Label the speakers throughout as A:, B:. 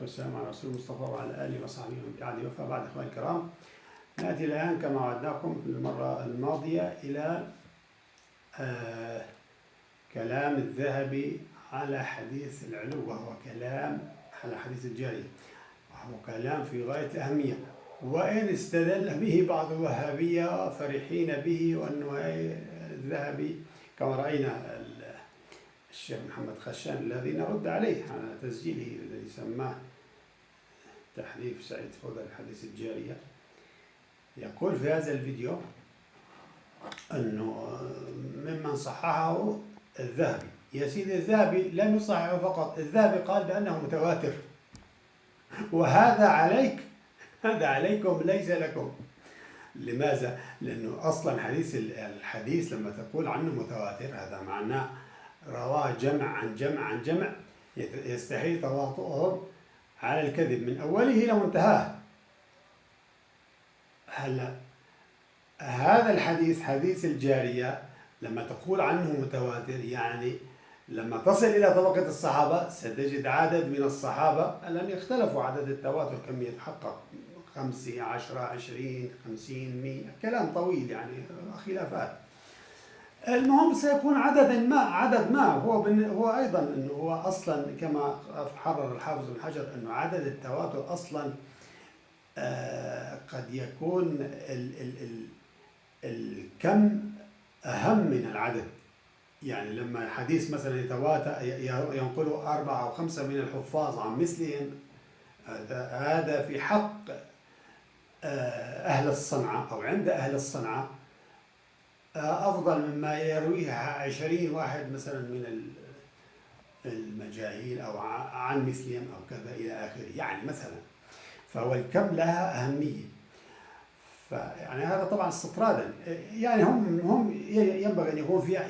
A: والسلام على رسول المصطفى وعلى آله وصحبه ومن بعده. وفى بعد إخواني الكرام، نأتي الآن كما وعدناكم في المرة الماضية إلى كلام الذهبي على حديث العلو، وهو كلام على حديث الجارية، وهو كلام في غاية الأهمية، وإن استدل به بعض الوهابية فرحين به، وأنه الذهبي كما رأينا الشيخ محمد خشان الذي نرد عليه على تسجيله الذي سماه تحريف سعيد فوضى الحديث الجارية، يقول في هذا الفيديو أنه ممن صححه الذهبي. يا سيدي، الذهبي لم يصححه فقط، الذهبي قال بأنه متواتر، وهذا عليك، هذا عليكم ليس لكم. لماذا؟ لأنه أصلا الحديث لما تقول عنه متواتر هذا معناه رواه جمع عن جمع عن جمع يستحيل تواطؤهم على الكذب من أوله إلى منتهاه. هلا هذا الحديث حديث الجارية لما تقول عنه متواتر، يعني لما تصل إلى طبقة الصحابة ستجد عدد من الصحابة لم يختلفوا عدد التواتر كم يتحقق، 5 10 20 50 100 كلام طويل يعني خلافات. المهم سيكون عدد ما هو أيضا أنه هو أصلا كما حرر الحافظ بن حجر أنه عدد التواتر أصلا قد يكون الكم أهم من العدد. يعني لما حديث مثلا يتواتر ينقله 4 أو 5 من الحفاظ عن مثلهم، هذا في حق أهل الصنعة أو عند أهل الصنعة أفضل مما يرويها 20 واحد مثلا من المجاهيل أو عن مثلهم أو كذا إلى آخره، يعني مثلا. فهو الكم لها أهمية. فيعني هذا طبعا استطرادا، يعني هم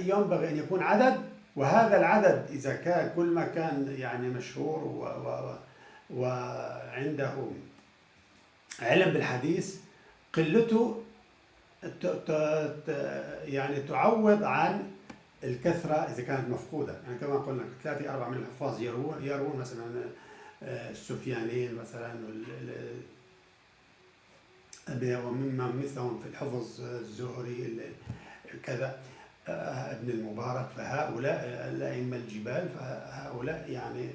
A: ينبغي أن يكون عدد، وهذا العدد إذا كان كل ما كان يعني مشهور وعنده علم بالحديث، قلته يعني تعوض عن الكثرة إذا كانت مفقودة. يعني كما قلنا 3 4 من الحفاظ يروون مثلا السفيانين مثلا، ومما مثلهم في الحفظ الزهري كذا، ابن المبارك. فهؤلاء الأئمة الجبال، فهؤلاء يعني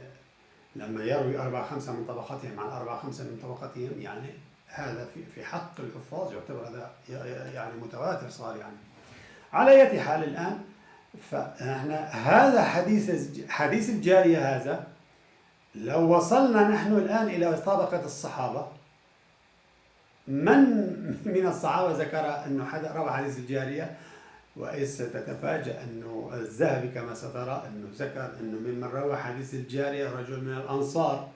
A: لما يروي 4 5 من طبقتهم عن 4 5 من طبقتهم، يعني هذا في حق الحفاظ يعتبر هذا يعني متواتر صار. يعني على أي حال الآن، فاحنا هذا حديث الجارية هذا لو وصلنا نحن الآن إلى طبقة الصحابة، من الصحابة ذكر أنه روى حديث الجارية؟ وإذ ستتفاجأ أنه الذهبي كما سترى أنه ذكر أنه ممن روى حديث الجارية رجل من الأنصار،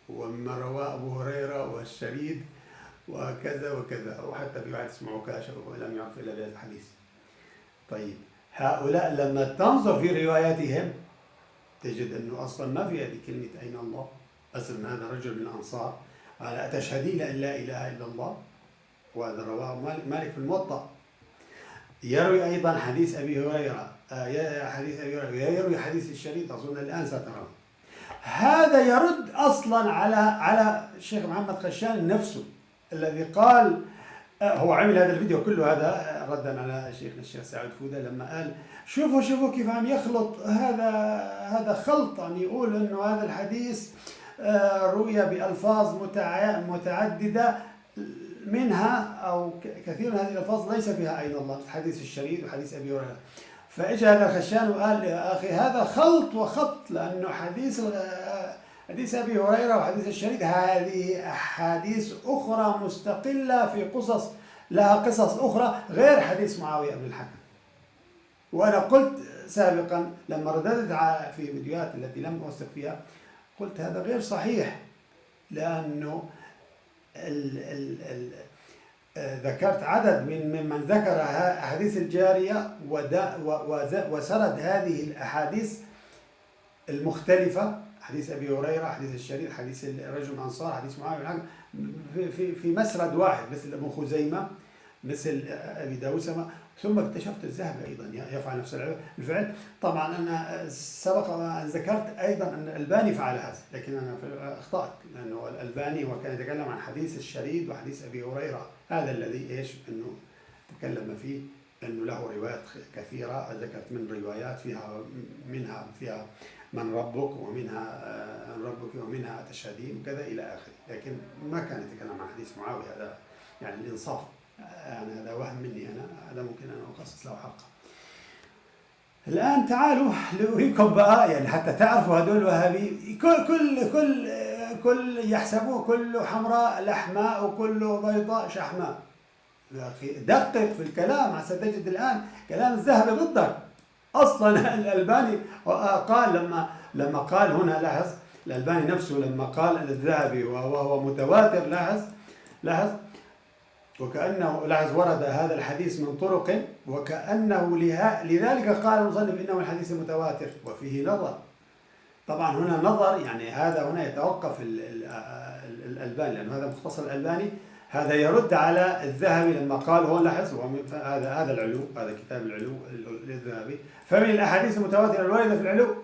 A: ومما رواه أبو هريرة والشريد وكذا وكذا، وحتى في واحد اسمه عكاشة ولم يعرف إلا بهذا الحديث. طيب هؤلاء لما تنظر في رواياتهم تجد أنه أصلا ما في هذه كلمة أين الله، أصلا هذا رجل من الأنصار قال أتشهدين أن لا إله إلا الله، وهذا رواه مالك في الموطأ. يروي أيضا حديث أبي هريرة، يروي حديث الشريد، أظن الآن سترى. هذا يرد أصلا على الشيخ محمد خشان نفسه الذي قال، هو عمل هذا الفيديو كله هذا ردا على شيخنا الشيخ سعيد فوضى لما قال شوفوا كيف عم يخلط، هذا خلط، عم يقول انه هذا الحديث روي بألفاظ متعددة، منها أو كثير من هذه الألفاظ ليس فيها أين الله، حديث الشريد وحديث أبي هريرة. فإجا هذا الخشان وقال يا أخي هذا خلط وخط، لأنه حديث أبي هريرة وحديث الشريد هذه أحاديث أخرى مستقلة في قصص، لها قصص أخرى غير حديث معاوية بن الحكم. وأنا قلت سابقا لما رددت في فيديوهات التي لم أوثق فيها، قلت هذا غير صحيح، لأنه ذكرت عدد ممن ذكر حديث الجارية وسرد هذه الأحاديث المختلفة، حديث أبي هريرة، حديث الشريد، حديث الرجل من الأنصار، حديث معاوية في مسرد واحد، مثل أبو خزيمة، مثل أبي داود، ثم اكتشفت الذهب أيضا يفعل نفس الفعل. طبعا أنا سبق وأن ذكرت أيضا أن الألباني فعل هذا، لكن أنا أخطأت، لأنه الألباني هو كان يتكلم عن حديث الشريد وحديث أبي هريرة، هذا الذي إيش أنه تكلم فيه أنه له روايات كثيرة، ذكرت من روايات فيها من ربك، ومنها ربك، ومنها تشهدين وكذا إلى آخره، لكن ما كان يتكلم عن حديث معاوية. هذا يعني الإنصاف، يعني هذا وهم مني أنا، هذا ممكن أن أخصص له حلقة. الآن تعالوا لأريكم بقى، يعني حتى تعرفوا هذول الوهابي كل يحسبوه كله حمراء لحماء وكله بيضاء شحماء. يا أخي دقق في الكلام، ستجد الآن كلام الذهبي ضدك. أصلا الألباني قال لما قال هنا، لاحظ الألباني نفسه لما قال الذهبي وهو متواتر، لاحظ وكأنه، لاحظ ورد هذا الحديث من طرق، وكأنه لذلك قال المصنف إنه الحديث متواتر وفيه نظر. طبعا هنا نظر، يعني هذا هنا يتوقف الألباني، لأن هذا مختصر الألباني، هذا يرد على الذهبي لما قال هون، لاحظ هذا العلو، هذا كتاب العلو للذهبي، فمن الأحاديث المتواترة الواردة في العلو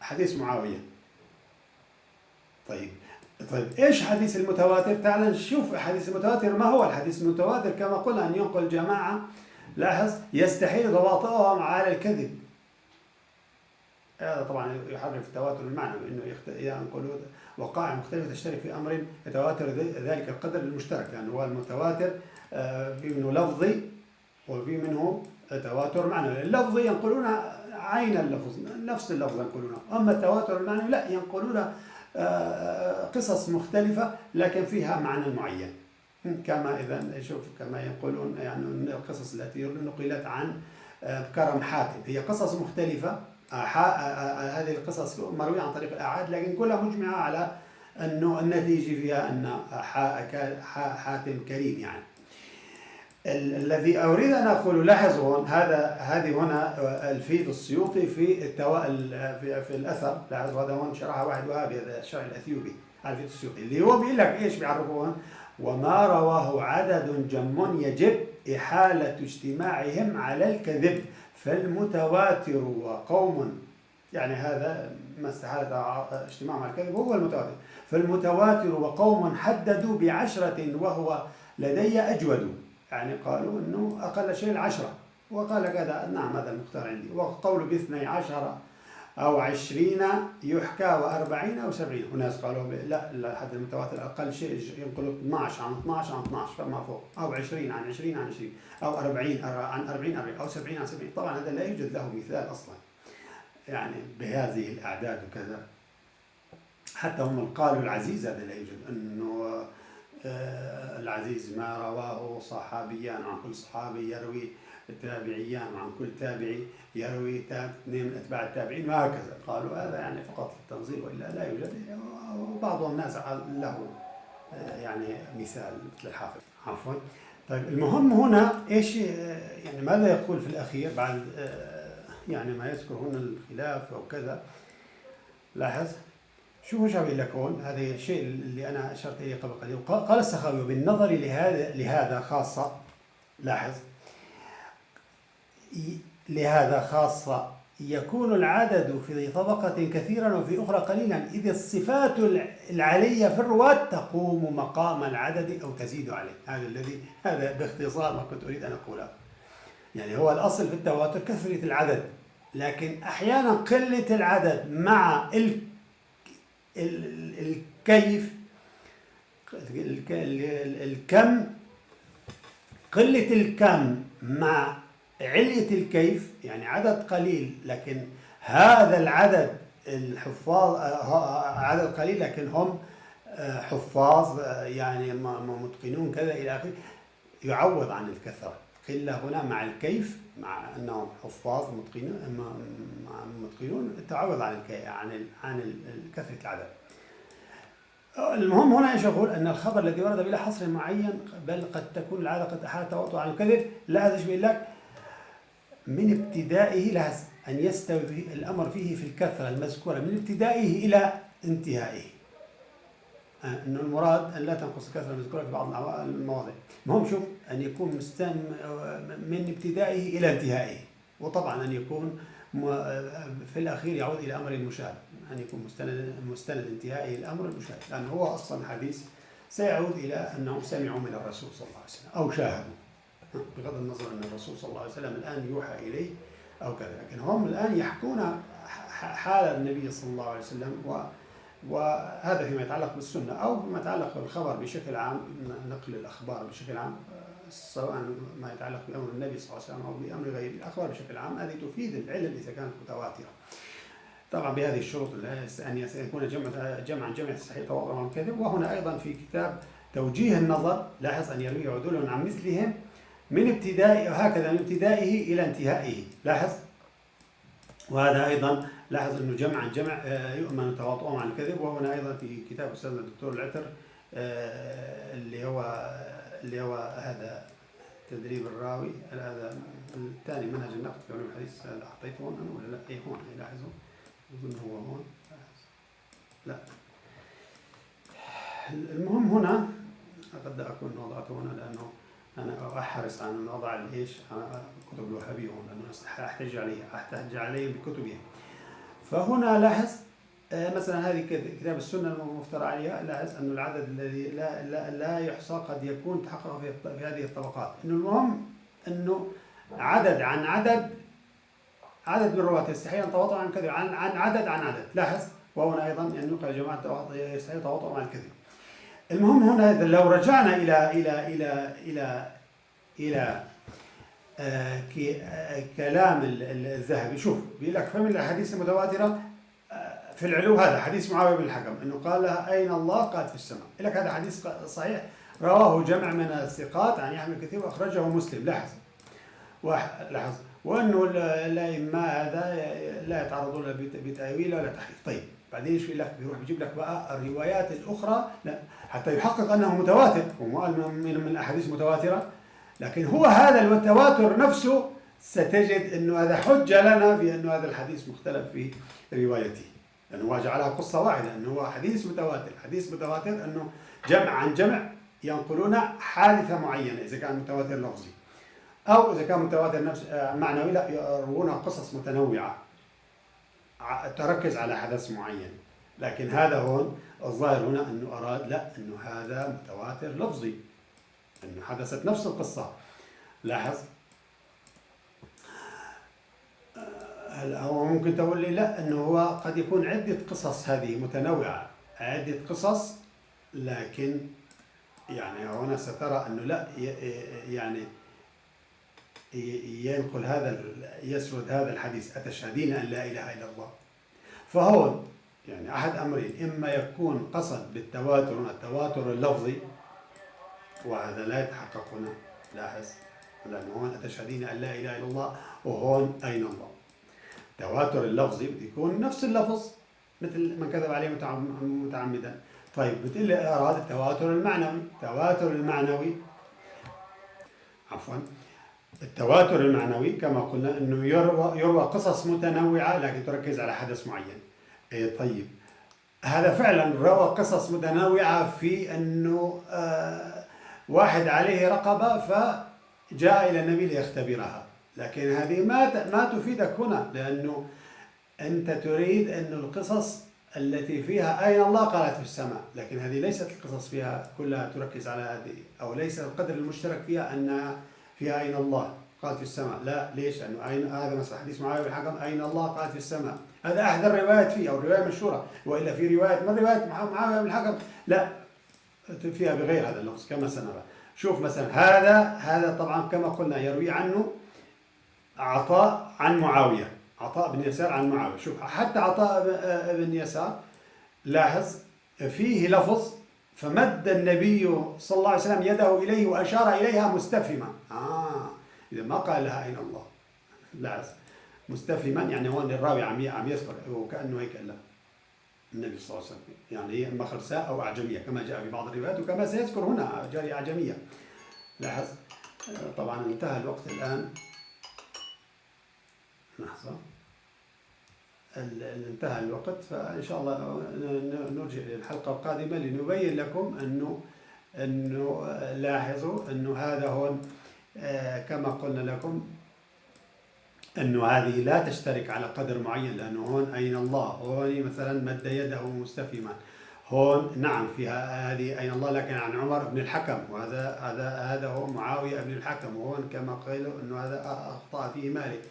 A: حديث معاوية. طيب إيش حديث المتواتر؟ تعال نشوف حديث المتواتر. ما هو الحديث المتواتر؟ كما قلنا أن ينقل جماعة، لاحظ، يستحيل ضواطئهم على الكذب. هذا طبعا يحرف التواتر المعنوي، انه ينقلوا وقائع مختلفه تشترك في امر يتواتر ذلك القدر المشترك، لانه يعني هو المتواتر في منه لفظي وفي منه تواتر معنوي. اللفظي ينقلون عين اللفظ، نفس اللفظ ينقلونه، اما التواتر المعنوي لا، ينقلون قصص مختلفه لكن فيها معنى معين. كما اذا شوف كما ينقلون يعني القصص التي نقلت عن كرم حاتم، هي قصص مختلفه. هذه القصص مروية عن طريق الآحاد، لكن كلها مجمعة على أنه النتيجة فيها أن حاتم كريم. يعني الذي أريد أن أقول، لاحظوا هذه هنا الفيض السيوطي في الأثر، لاحظوا هذا هون شرحه واحد وهابي، هذا الشرح الأثيوبي على الفيض السيوطي، اللي هو بيقول لك إيش بيعرفون: وما رواه عدد جم يجب إحالة اجتماعهم على الكذب، فالمتواتر وقوم، يعني هذا ما استحالة اجتماع مع الكذب هو المتواتر، فالمتواتر وقوم حددوا ب10 وهو لدي أجود، يعني قالوا أنه أقل شيء 10، وقال كذا نعم هذا المختار عندي، وقول ب12 أو 20 يحكى و40 أو 70. وناس قالوا لا الحد المتواتر أقل شيء ينقل 12 عن 12 عن 12 فما فوق، أو 20 عن 20 عن 20، أو 40 عن 40 أو 70 عن 70. طبعا هذا لا يوجد له مثال أصلا، يعني بهذه الأعداد وكذا. حتى هم قالوا العزيز هذا لا يوجد، أنه العزيز ما رواه صحابيان عن كل صحابي يروي تابعيان عن كل تابعي يروي اثنين من اتباع التابعين، وهكذا. قالوا هذا يعني فقط للتنظير، والا لا يوجد. وبعض الناس له يعني مثال مثل الحافظ، عفوا. طيب المهم هنا ايش، يعني ماذا يقول في الاخير بعد يعني ما يذكر هنا الخلاف وكذا؟ لاحظ شوفوا شو بيقول لك هون، هذا الشيء اللي انا اشرت اليه قبل قليل. قال السخاوي: بالنظر لهذا خاصه، لاحظ، لهذا خاصة يكون العدد في طبقة كثيرا وفي أخرى قليلا، إذ الصفات العلية في الرواة تقوم مقام العدد أو تزيد عليه. هذا باختصار ما كنت أريد أن أقوله. يعني هو الأصل في التواتر كثرة العدد، لكن أحيانا قلة العدد مع الكيف، الكم، قلة الكم مع علية الكيف، يعني عدد قليل لكن هذا العدد الحفاظ عدد قليل لكن هم حفاظ، يعني متقنون كذا إلى آخره، يعوض عن الكثرة. قلة هنا مع الكيف، مع أنهم حفاظ متقنون تعوض عن كثرة العدد. المهم هنا ايش يقول؟ ان الخبر الذي ورد بلا حصر معين، بل قد تكون العاده قد احالت تواطؤ عن الكذب، لا هذا ايش بيقول لك؟ من ابتدائه لازم ان يستوي الامر فيه في الكثره المذكوره من ابتدائه الى انتهائه. انه المراد ان لا تنقص الكثره المذكوره في بعض المواضع. المهم شوف أن يكون من ابتدائه إلى انتهائه، وطبعا أن يكون في الأخير يعود إلى أمر المشاهد، أن يكون مستند انتهائه الأمر المشاهد، لأنه هو أصلا الحديث سيعود إلى أنهم سمعوا من الرسول صلى الله عليه وسلم أو شاهدوا، بغض النظر أن الرسول صلى الله عليه وسلم الآن يوحى إليه أو كذا، لكن هم الآن يحكون حال النبي صلى الله عليه وسلم، وهذا فيما يتعلق بالسنة أو فيما يتعلق بالخبر بشكل عام، نقل الأخبار بشكل عام، سواء ما يتعلق بأمر النبي صلى الله عليه وسلم أو بأمر غيره، الأخبار بشكل عام هذه تفيد العلم إذا كانت متواترة، طبعا بهذه الشروط أن يكون جمعا صحيح تواطؤ عن كذب. وهنا أيضا في كتاب توجيه النظر لاحظ أن يروي عدول عن مثلهم من ابتدائه، وهكذا من ابتدائه إلى انتهائه، لاحظ. وهذا أيضا لاحظ أنه جمع يؤمن تواطؤهم عن الكذب. وهنا أيضا في كتاب أستاذنا الدكتور العتر اللي هو هذا تدريب الراوي، هذا الثاني منهج النقد في علوم الحديث، هذا أعطيته هون أنا ولا لا؟ إيه هون، لاحظوا أظن هو هون، لا المهم هنا قد أكون وضعته هنا لأنه أنا أحرص على أن أضع الإيش كتب الوهابية هون، لأنه أحتج عليهم بكتبهم. فهنا لاحظ مثلا هذه كتاب السنة المفترى عليها، لاحظ أن العدد الذي لا يحصى قد يكون تحقق في هذه الطبقات، إنه المهم إنه عدد من الرواة يستحيل أن تواطؤ عن الكذب عن عدد، لاحظ. وهنا أيضا أن ينقل جماعة يستحيل تواطؤ عن الكذب. المهم هنا لو رجعنا إلى كلام الذهبي، شوف بيقول لك فمن الأحاديث المتواترة في العلو هذا حديث معاوية بن الحكم أنه قال لها أين الله؟ قالت في السماء. يقول لك هذا حديث صحيح رواه جمع من الثقات عن يحيى بن كثير وأخرجه مسلم، لاحظ. وأنه الأئمة هذا لا يتعرضون بتأويل ولا تحريف. طيب بعدين ايش لك؟ بيروح بيجيب لك بقى الروايات الأخرى لا حتى يحقق أنه متواتر، وما من الأحاديث متواترة، لكن هو هذا التواتر نفسه ستجد أنه هذا حجة لنا في أنه هذا الحديث مختلف في روايته، لأنه جعلها قصة واحدة، أنه هو حديث متواتر أنه جمع عن جمع ينقلون حادثة معينة، إذا كان متواتر لفظي أو إذا كان متواتر نفس معنوي، لا يروون قصص متنوعة تركز على حدث معين. لكن هذا هون الظاهر هنا أنه أراد لا أنه هذا متواتر لفظي، أنه حدثت نفس القصة، لاحظ. هل هو ممكن تقول لي لا أنه هو قد يكون عدة قصص هذه متنوعة، عدة قصص، لكن يعني هنا سترى أنه لا يعني ينقل يسرد هذا الحديث أتشهدين أن لا إله إلا الله. فهون يعني أحد أمرين، إما يكون قصد بالتواتر التواتر اللفظي، وهذا لا يتحقق هنا، لاحظ، لأنه هون أتشهدين أن لا إله إلا الله، وهون أين الله. التواتر اللفظي بده يكون نفس اللفظ مثل من كذب عليه متعمدا. طيب بتقول لي أراد التواتر المعنوي، التواتر المعنوي كما قلنا أنه يروى قصص متنوعة لكن تركز على حدث معين. طيب هذا فعلا روى قصص متنوعة في أنه واحد عليه رقبة فجاء إلى النبي ليختبرها، لكن هذه ما تفيدك هنا، لأنه أنت تريد أن القصص التي فيها أين الله قالت في السماء، لكن هذه ليست القصص فيها كلها تركز على هذه، أو ليس القدر المشترك فيها أنها فيها أين الله قالت في السماء. لا، ليش؟ لأنه هذا مثلا حديث معاوية بن الحكم أين الله قالت في السماء، هذا أحد الروايات فيه أو الرواية مشهورة، وإلا في رواية من رواية معاوية بن الحكم لا فيها بغير هذا اللفظ كما سنرى. شوف مثلا هذا طبعا كما قلنا يروي عنه عطاء عن معاوية، عطاء بن يسار عن معاوية. شوف حتى عطاء بن يسار لاحظ فيه لفظ فمد النبي صلى الله عليه وسلم يده إليه وأشار إليها مستفهما. إذا ما قال لها أين الله، لاحظ مستفهما، يعني هو الراوي عم يذكر وكأنه هيك قال النبي صلى الله عليه وسلم، يعني هي إما خرساء أو أعجمية كما جاء في بعض الروايات، وكما سيذكر هنا جارية أعجمية. لاحظ طبعا انتهى الوقت الآن، لحظة انتهى الوقت، فإن شاء الله نرجع للحلقة القادمة لنبين لكم أنه انه لاحظوا انه هذا هون كما قلنا لكم انه هذه لا تشترك على قدر معين، لانه هون اين الله، هون مثلا مد يده مستفهما، هون نعم فيها هذه اين الله لكن عن عمر بن الحكم، وهذا هو معاويه بن الحكم، وهون كما قالوا انه هذا اخطا فيه مالك.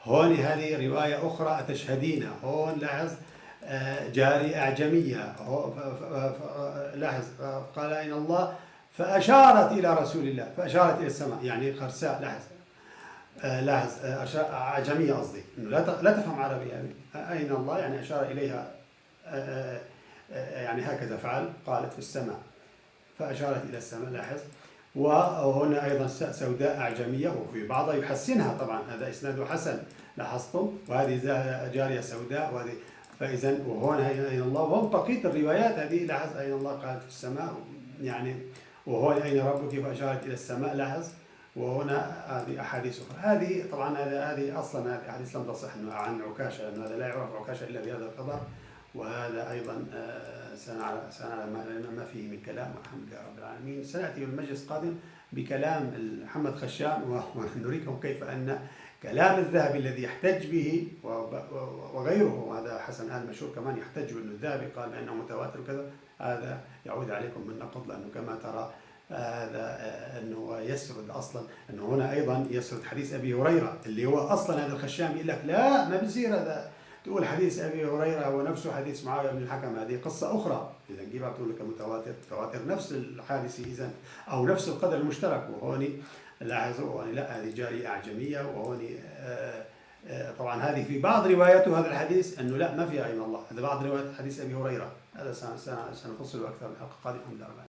A: هون هذه روايه اخرى تشهدين، هون لاحظ جارية أعجمية، لاحظ قال أين الله فأشارت إلى رسول الله، فأشارت إلى السماء يعني خرساء، لاحظ أعجمية قصدي، إنه لا تفهم عربي يعني. أين الله يعني أشار إليها، يعني هكذا فعل، قالت في السماء فأشارت إلى السماء، لاحظ. وهنا أيضا سوداء أعجمية، وفي بعضها يحسنها طبعا، هذا إسناده حسن لاحظتم، وهذه جارية سوداء، وهذه فإذا وهون أين الله، وهون بقية الروايات هذه لاحظ أين الله قالت في السماء يعني، وهون أين ربك فأشارت إلى السماء لاحظ. وهنا هذه أحاديث أخرى، هذه طبعا هذه أصلا هذه أحاديث لم تصح عن عكاشة، لأن هذا لا يعرف عكاشة إلا بهذا الخبر، وهذا أيضا سنعلم ما فيه من كلام، والحمد لله رب العالمين. سنأتي بالمجلس القادم بكلام محمد خشان، ونريكم كيف أن كلام الذهبي الذي يحتج به وغيره، وهذا حسن آل مشهور كمان يحتج بأن الذهبي قال بأنه متواتر وكذا، هذا يعود عليكم بالنقض، لأنه كما ترى هذا أنه يسرد أصلا، أنه هنا أيضا يسرد حديث أبي هريرة اللي هو أصلا هذا الخشام يقول لك لا ما بيصير هذا، تقول حديث أبي هريرة هو نفسه حديث معاوية بن الحكم، هذه قصة أخرى، إذا نجيبها بتقول لك متواتر نفس الحادثة إذا، أو نفس القدر المشترك. وهوني لاحظوا وهوني لا، هذه جارية أعجمية، وهوني طبعا هذه في بعض رواياته هذا الحديث أنه لا ما فيها أين الله، هذا بعض روايات حديث أبي هريرة، هذا سنفصل أكثر من الحلقة القادمة.